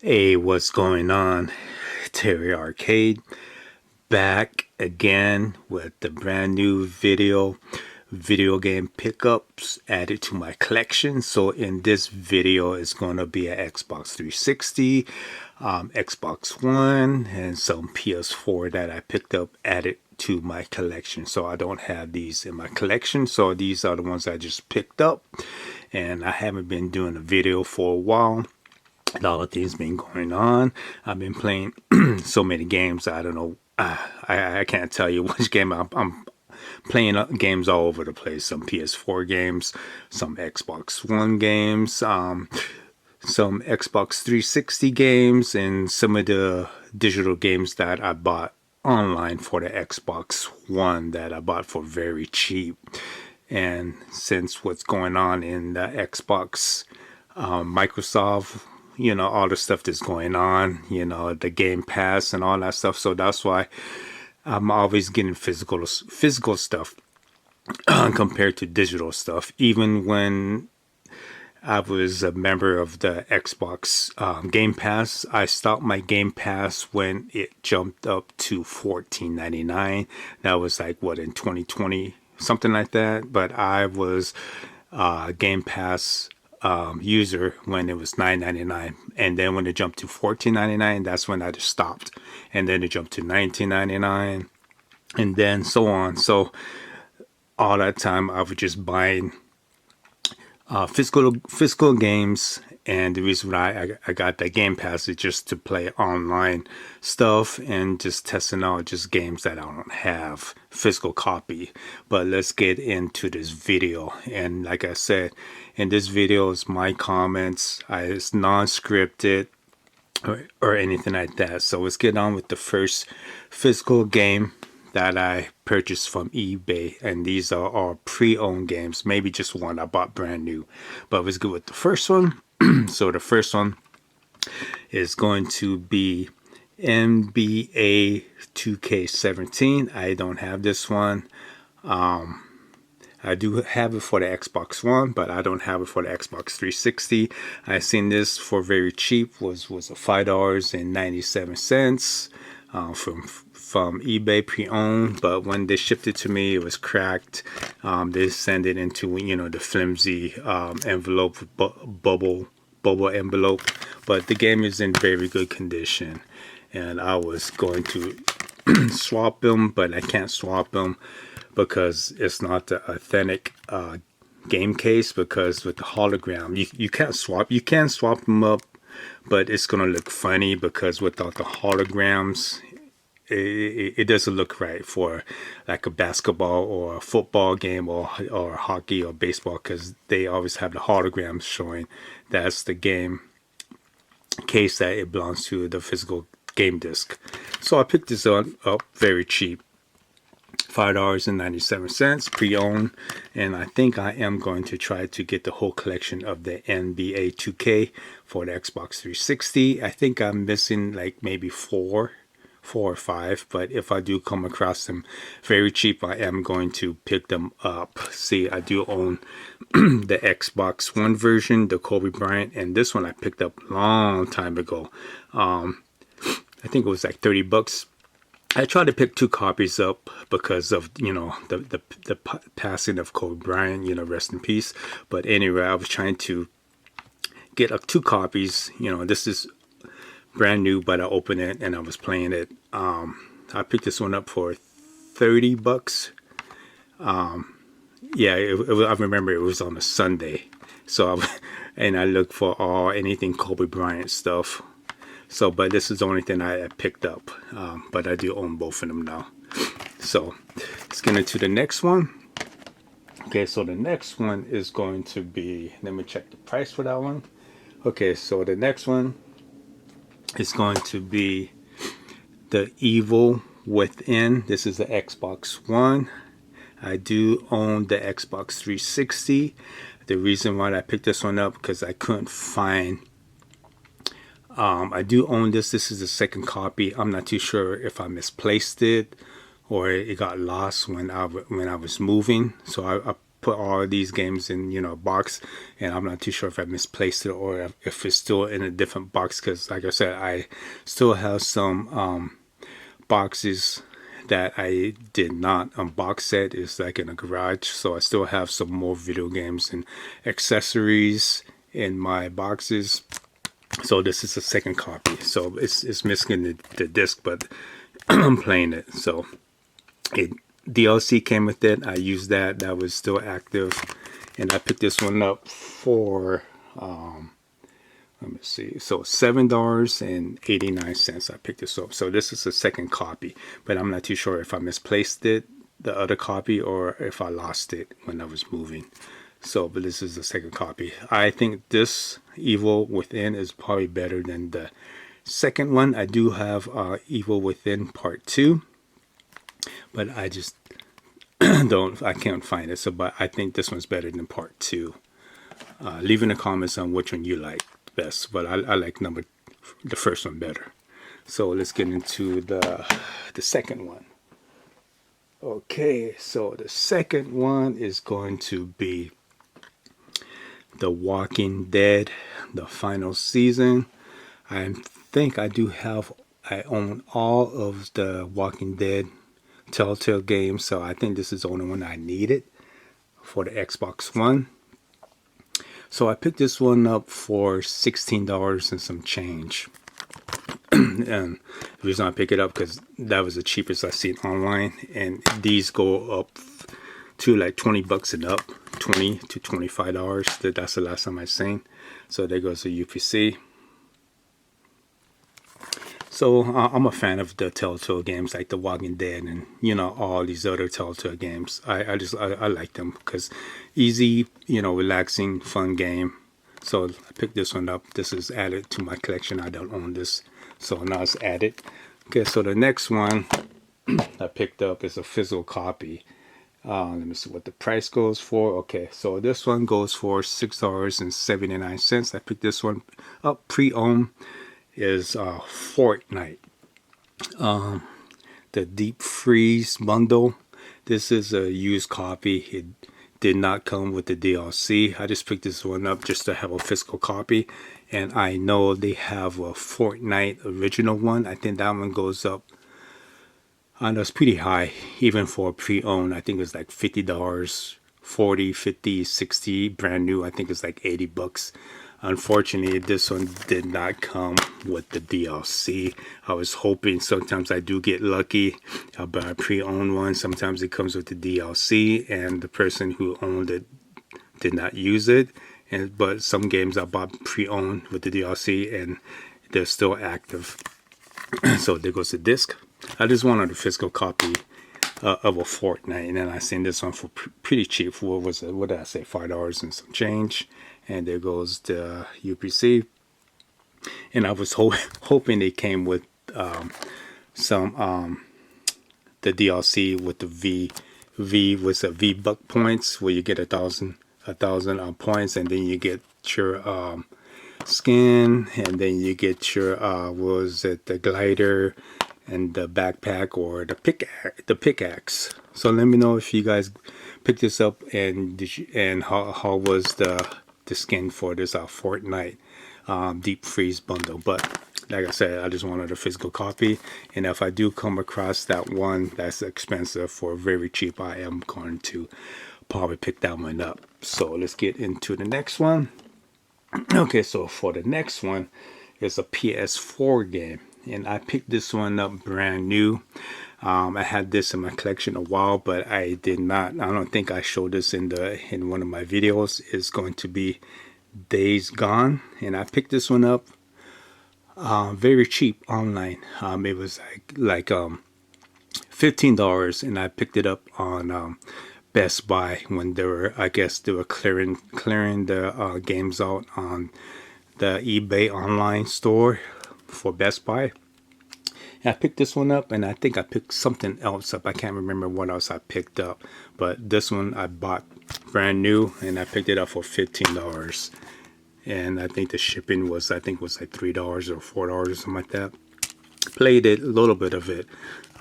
Hey, what's going on? Terry Arcade back again with the brand new video game pickups added to my collection. So in this video is going to be an Xbox 360, Xbox One, and some PS4 that I picked up added to my collection. So I don't have these in my collection, so these are the ones I just picked up, and I haven't been doing a video for a while. A lot of things been going on. I've been playing so many games. I don't know. I can't tell you which game I'm playing. Games all over the place. Some PS4 games, some Xbox One games, some Xbox 360 games, and some of the digital games that I bought online for the Xbox One that I bought for very cheap. And since what's going on in the Xbox, Microsoft, all the stuff that's going on, the Game Pass and all that stuff. So that's why I'm always getting physical stuff compared to digital stuff. Even when I was a member of the Xbox Game Pass, I stopped my Game Pass when it jumped up to $14.99. That was like what, in 2020, something like that. But I was Game Pass user when it was $9.99, and then when it jumped to $14.99, that's when I just stopped, and then it jumped to $19.99, and then so on. So all that time I was just buying physical games, and the reason why I got that Game Pass is just to play online stuff and just testing out just games that I don't have physical copy. But let's get into this video. And like I said, in this video is my comments. It's non-scripted or anything like that. So let's get on with the first physical game that I purchased from eBay, and these are all pre-owned games. Maybe just one I bought brand new, but let's go with the first one. So the first one is going to be NBA 2K17. I don't have this one. I do have it for the Xbox One, but I don't have it for the Xbox 360. I seen this for very cheap. Was a $5.97 from eBay pre-owned, but when they shipped it to me, it was cracked. They send it into the flimsy envelope, bubble envelope, but the game is in very good condition, and I was going to swap them, but I can't swap them because it's not the authentic game case, because with the hologram you can't swap. You can swap them up, but it's gonna look funny because without the holograms it doesn't look right for like a basketball or a football game or hockey or baseball, because they always have the holograms showing that's the game case that it belongs to, the physical game disc. So I picked this up very cheap, $5.97 pre-owned, and I think I am going to try to get the whole collection of the NBA 2K for the Xbox 360. I think I'm missing like maybe four or five, but if I do come across them very cheap, I am going to pick them up. See, I do own the Xbox One version, the Kobe Bryant, and this one I picked up a long time ago. I think it was like $30. I tried to pick two copies up because of the passing of Kobe Bryant, rest in peace. But anyway, I was trying to get two copies. This is brand new, but I opened it and I was playing it. I picked this one up for $30. Yeah, I remember it was on a Sunday, so and I looked for anything Kobe Bryant stuff. So, but this is the only thing I picked up. But I do own both of them now. So let's get into the next one. Okay, so the next one is going to be, let me check the price for that one. Okay, so the next one is going to be The Evil Within. This is the Xbox One. I do own the Xbox 360. The reason why I picked this one up because I couldn't find. I do own this. This is the second copy. I'm not too sure if I misplaced it or it got lost when I was moving. So I put all of these games in, you know, a box, and I'm not too sure if I misplaced it or if it's still in a different box, because like I said, I still have some boxes that I did not unbox set. It's like in a garage, so I still have some more video games and accessories in my boxes. So this is a second copy, so it's missing the disc, but I'm playing it. So it DLC came with it. I used that was still active, and I picked this one up for let me see, so $7.89 I picked this up. So this is a second copy, but I'm not too sure if I misplaced it, the other copy, or if I lost it when I was moving. So, but this is the second copy. I think this Evil Within is probably better than the second one. I do have Evil Within Part 2, but I just I can't find it. So, but I think this one's better than Part 2. Leave in the comments on which one you like best, but I like the first one better. So let's get into the second one. Okay, so the second one is going to be The Walking Dead, the final season. I think I own all of the Walking Dead Telltale games, so I think this is the only one I needed for the Xbox One. So I picked this one up for $16 and some change. And the reason I pick it up, because that was the cheapest I seen online, and these go up to like 20 bucks and up, $20 to $25. That's the last time I seen. So there goes the UPC. So I'm a fan of the Telltale games like The Walking Dead and, you know, all these other Telltale games. I like them because easy, you know, relaxing, fun game. So I picked this one up. This is added to my collection. I don't own this, so now it's added. Okay, so the next one I picked up is a physical copy. Let me see what the price goes for. Okay, so this one goes for $6.79. I picked this one up pre-owned. Is Fortnite, the deep freeze bundle. This is a used copy. It did not come with the DLC. I just picked this one up just to have a physical copy, and I know they have a Fortnite original one. I think that one goes up, I know it's pretty high even for pre-owned. I think it's like $50, 40, 50, 60. Brand new, I think it's like 80 bucks. Unfortunately, this one did not come with the DLC. I was hoping, sometimes I do get lucky. I buy a pre-owned one. Sometimes it comes with the DLC, and the person who owned it did not use it. But some games I bought pre-owned with the DLC, and they're still active. So there goes the disc. I just wanted a physical copy of a Fortnite, and then I seen this one for pretty cheap. What was it? What did I say? $5 and some change. And there goes the UPC. And I was hoping they came with some the DLC with the V was a V buck points, where you get 1,000 points, and then you get your skin, and then you get your the glider and the backpack, or the pickaxe. So let me know if you guys picked this up, and how was the skin for this Fortnite deep freeze bundle. But like I said, I just wanted a physical copy, and if I do come across that one that's expensive for very cheap, I am going to probably pick that one up. So let's get into the next one. Okay, so for the next one is a PS4 game, and I picked this one up brand new. I had this in my collection a while, but I don't think I showed this in one of my videos. It's going to be Days Gone, and I picked this one up very cheap online. It was like $15, and I picked it up on Best Buy when they were clearing the games out on the eBay online store for Best Buy. I picked this one up, and I think I picked something else up. I can't remember what else I picked up, but this one I bought brand new, and I picked it up for $15. And I think the shipping was like $3 or $4 or something like that. played it, a little bit of it.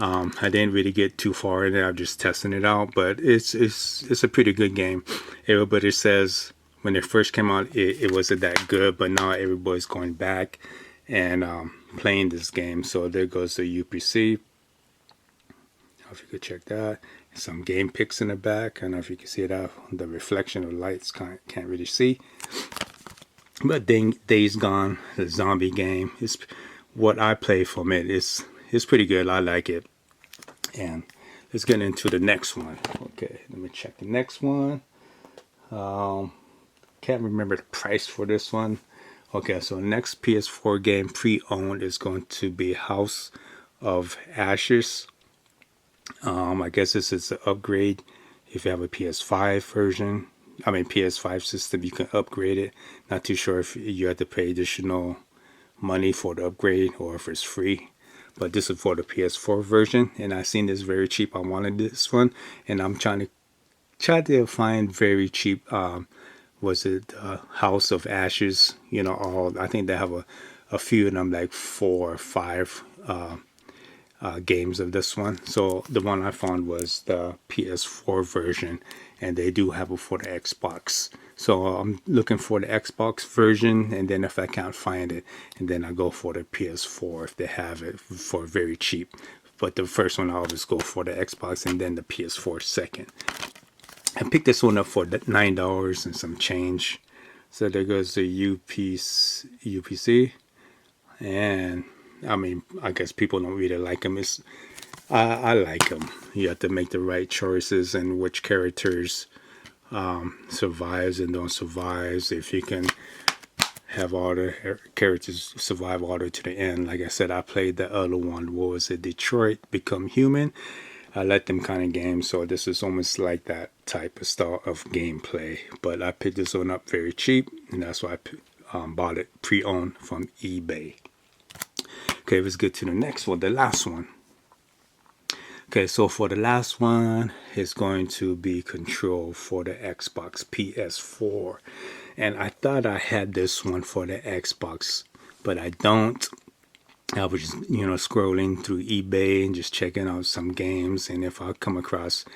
I didn't really get too far in it. I'm just testing it out, but it's a pretty good game. Everybody says when it first came out, it wasn't that good, but now everybody's going back and playing this game. So there goes the UPC. If you could check that, some game pics in the back. I don't know if you can see it out. The reflection of lights can't really see. But Days Gone, the zombie game, is what I play from it. It's pretty good. I like it. And let's get into the next one. Okay, let me check the next one. Can't remember the price for this one. Okay, so next PS4 game pre-owned is going to be House of Ashes. I guess this is an upgrade. If you have a PS5 version, PS5 system, you can upgrade it. Not too sure if you have to pay additional money for the upgrade or if it's free. But this is for the PS4 version, and I seen this very cheap. I wanted this one, and I'm trying to find very cheap. Was it House of Ashes? You know, I think they have a few of them, like 4 or 5 games of this one. So the one I found was the PS4 version, and they do have it for the Xbox. So I'm looking for the Xbox version, and then if I can't find it, and then I go for the PS4 if they have it for very cheap. But the first one I always go for the Xbox, and then the PS4 second. I picked this one up for $9 and some change. So there goes the UPC, and I guess people don't really like them. I like them. You have to make the right choices and which characters survives and don't survives. If you can have all the characters survive all the way to the end. Like I said, I played the other one. What was it? Detroit Become Human. I like them kind of games, so this is almost like that type of style of gameplay. But I picked this one up very cheap, and that's why I bought it pre-owned from eBay. Okay, let's get to the next one, the last one. Okay, so for the last one, it's going to be Control for the Xbox PS4. And I thought I had this one for the Xbox, but I don't. I was just, scrolling through eBay and just checking out some games. And if I come across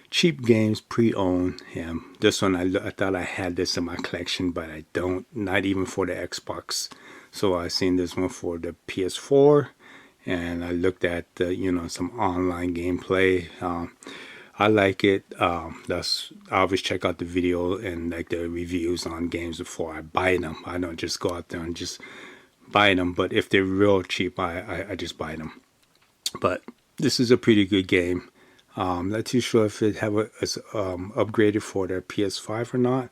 cheap games pre-owned, this one, I thought I had this in my collection, but I don't. Not even for the Xbox. So I seen this one for the PS4, and I looked at some online gameplay. I like it. I always check out the video and like the reviews on games before I buy them. I don't just go out there and just buy them. But if they're real cheap, I just buy them. But this is a pretty good game. Not too sure if it is upgraded for the PS5 or not.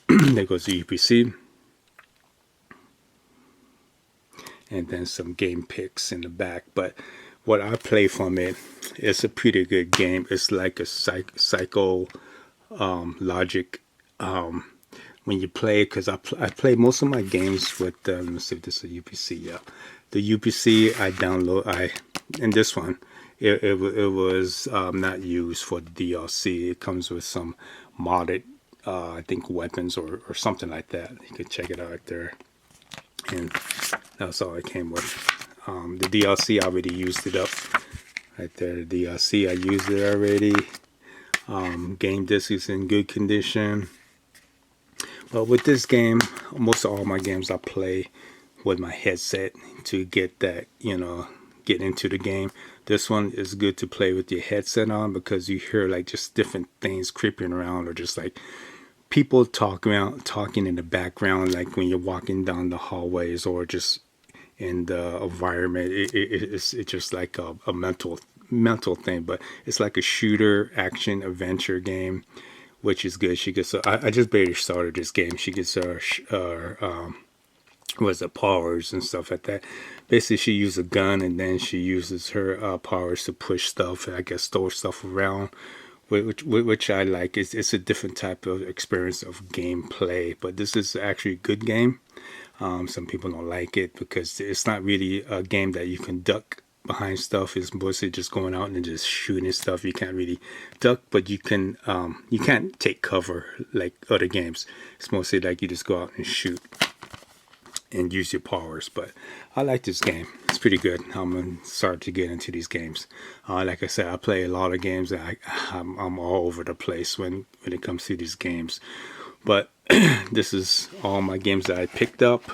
There goes the UPC. And then some game pics in the back. But what I play from it is a pretty good game. It's like a psycho logic when you play, because I play most of my games with let me see if this is a UPC. Yeah, the UPC and this one it was not used for the DLC. It comes with some modded I think weapons or something like that. You can check it out right there. And that's all it came with. The DLC, I already used it up. Right there, the DLC, I used it already. Game disc is in good condition. But with this game, most of all my games I play with my headset to get that, get into the game. This one is good to play with your headset on because you hear like just different things creeping around, or just like people talking in the background, like when you're walking down the hallways or just in the environment. It's just like a mental thing, but it's like a shooter action adventure game, which is good. She gets I just barely started this game. She gets her powers and stuff like that. Basically, she uses a gun, and then she uses her powers to push stuff, I guess store stuff around, which I like. It's a different type of experience of gameplay, but this is actually a good game. Some people don't like it because it's not really a game that you can duck behind stuff. It's mostly just going out and just shooting stuff. You can't really duck, but you can't take cover like other games. It's mostly like you just go out and shoot and use your powers. But I like this game. It's pretty good. I'm gonna start to get into these games. Like I said, I play a lot of games, and I'm all over the place when it comes to these games. But this is all my games that I picked up.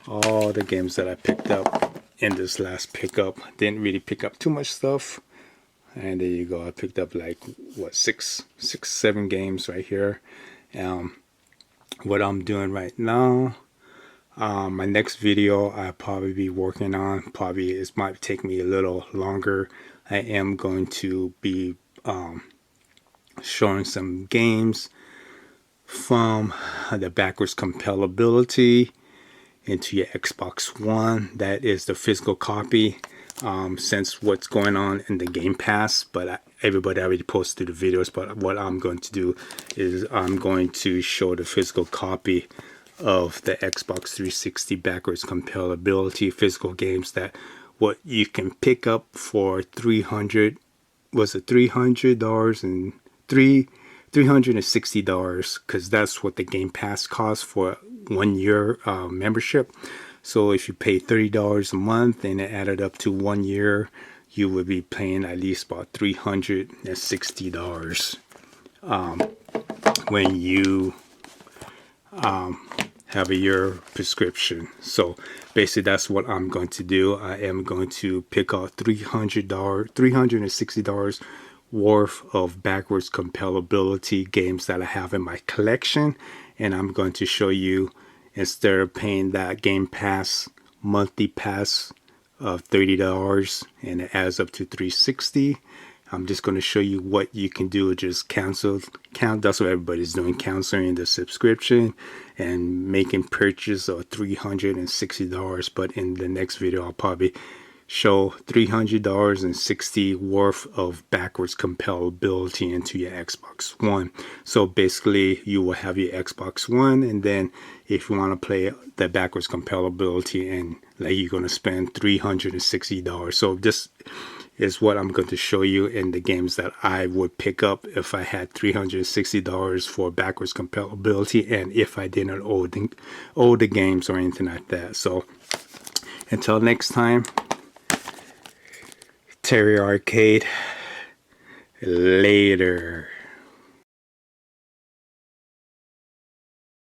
All the games that I picked up in this last pickup. Didn't really pick up too much stuff. And there you go. I picked up like what, six, 7 games right here. What I'm doing right now, my next video I'll probably be working on, it might take me a little longer. I am going to be showing some games from the backwards compatibility into your Xbox One. That is the physical copy, since what's going on in the Game Pass. But everybody already posted the videos. But what I'm going to do is I'm going to show the physical copy of the Xbox 360 backwards compatibility physical games, that what you can pick up for $360, because that's what the Game Pass costs for 1 year membership. So if you pay $30 a month and it added up to 1 year, you would be paying at least about $360 when you have a year prescription. So basically that's what I'm going to do. I am going to pick out $360 worth of backwards compatibility games that I have in my collection, and I'm going to show you, instead of paying that Game Pass monthly pass of $30 and it adds up to $360, I'm just going to show you what you can do. Just count. That's what everybody's doing, canceling the subscription and making purchase of $360. But in the next video, I'll probably show $360 worth of backwards compatibility into your Xbox One. So basically you will have your Xbox One, and then if you want to play the backwards compatibility, and like you're going to spend $360. So this is what I'm going to show you in the games that I would pick up if I had $360 for backwards compatibility, and if I didn't own the games or anything like that. So until next time, Terry Arcade, later.